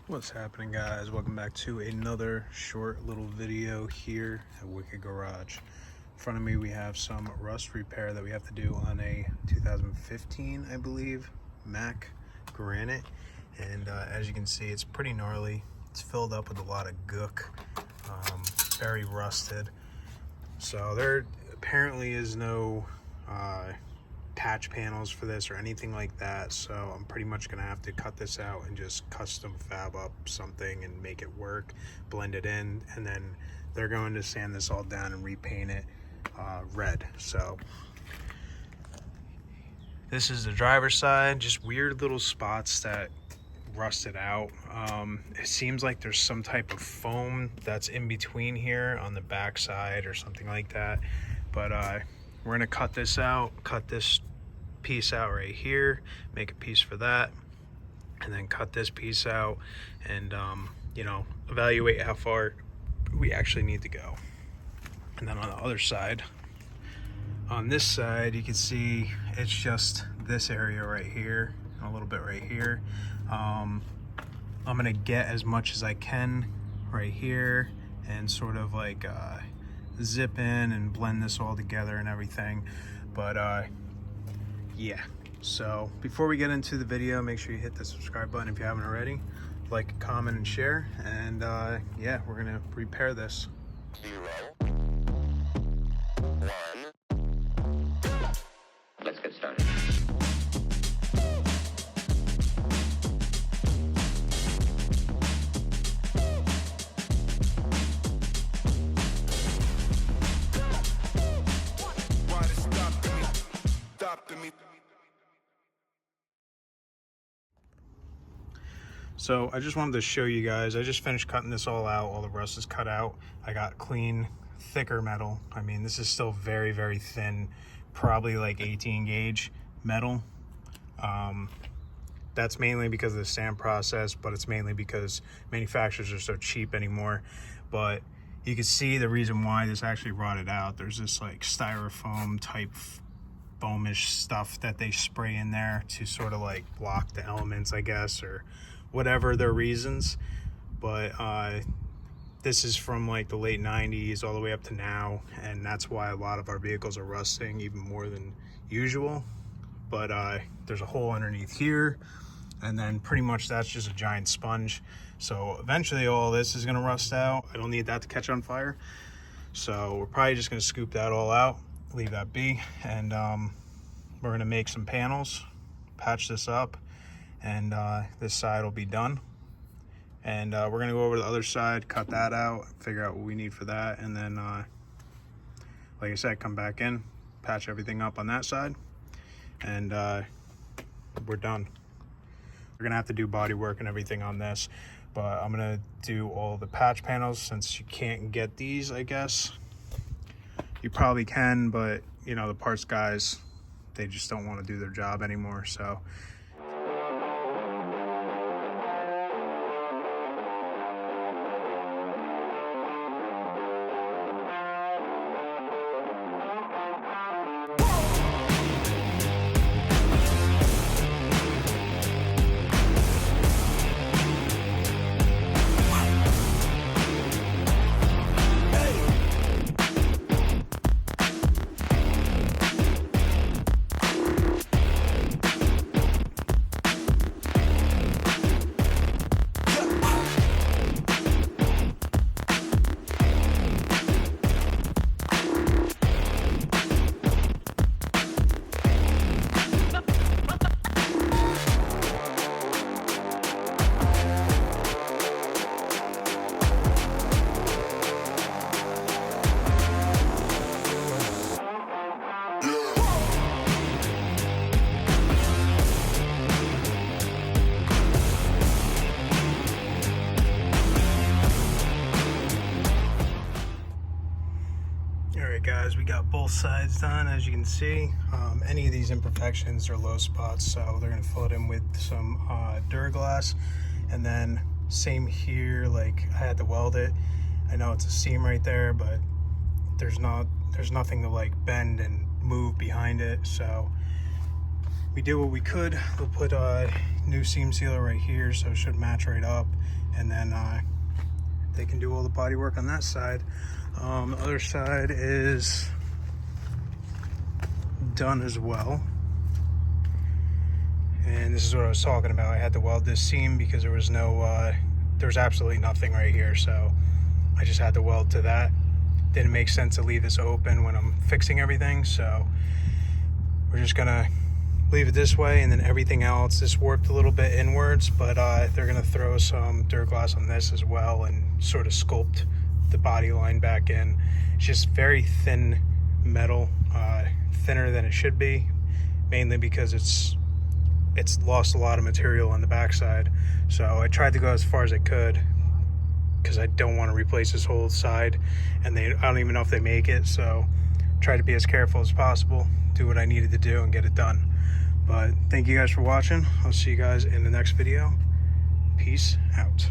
What's happening, guys? Welcome back to another short little video here at Wicked Garage. In front of me we have some rust repair that we have to do on a 2015, I believe, Mack Granite. And as you can see, it's pretty gnarly. It's filled up with a lot of gook, very rusted. So there apparently is no patch panels for this or anything like that, so I'm pretty much gonna have to cut this out and just custom fab up something and make it work, blend it in, and then they're going to sand this all down and repaint it red. So this is the driver's side, just weird little spots that rusted out. It seems like there's some type of foam that's in between here on the back side or something like that, but we're gonna cut this out, cut this piece out right here, make a piece for that, and then cut this piece out and you know, evaluate how far we actually need to go. And then on the other side, on this side, you can see it's just this area right here and a little bit right here. I'm gonna get as much as I can right here and sort of like zip in and blend this all together and everything. But yeah, so before we get into the video, make sure you hit the subscribe button if you haven't already, like, comment, and share. And yeah, we're gonna repair this. 0, 1. Let's get started. So I just wanted to show you guys, I just finished cutting this all out. All the rust is cut out. I got clean, thicker metal. I mean, this is still very, very thin, probably like 18 gauge metal. That's mainly because of the sand process, but it's mainly because manufacturers are so cheap anymore. But you can see the reason why this actually rotted out. There's this like styrofoam type foamish stuff that they spray in there to sort of like block the elements, I guess, or whatever their reasons. But this is from like the late 90s all the way up to now, and that's why a lot of our vehicles are rusting even more than usual. But there's a hole underneath here, and then pretty much that's just a giant sponge. So eventually all this is gonna rust out. I don't need that to catch on fire, so we're probably just gonna scoop that all out, leave that be, and we're gonna make some panels, patch this up, and this side will be done. And we're gonna go over to the other side, cut that out, figure out what we need for that, and then like I said, come back in, patch everything up on that side, and we're done. We're gonna have to do body work and everything on this, but I'm gonna do all the patch panels since you can't get these. I guess you probably can, but you know, the parts guys, they just don't want to do their job anymore. So guys, we got both sides done. As you can see, any of these imperfections are low spots, so they're gonna fill it in with some Duraglass. And then same here, like I had to weld it. I know it's a seam right there, but there's nothing to like bend and move behind it, so we did what we could. We'll put a new seam sealer right here, so it should match right up, and then they can do all the body work on that side. The other side is done as well. And this is what I was talking about. I had to weld this seam because there was absolutely nothing right here, so I just had to weld to that. Didn't make sense to leave this open when I'm fixing everything, so we're just gonna leave it this way, and then everything else, this warped a little bit inwards, but they're gonna throw some Duraglass on this as well and sort of sculpt the body line back in. It's just very thin metal, thinner than it should be, mainly because it's lost a lot of material on the backside. So I tried to go as far as I could because I don't want to replace this whole side, and I don't even know if they make it, so try to be as careful as possible, do what I needed to do and get it done. But thank you guys for watching. I'll see you guys in the next video. Peace out.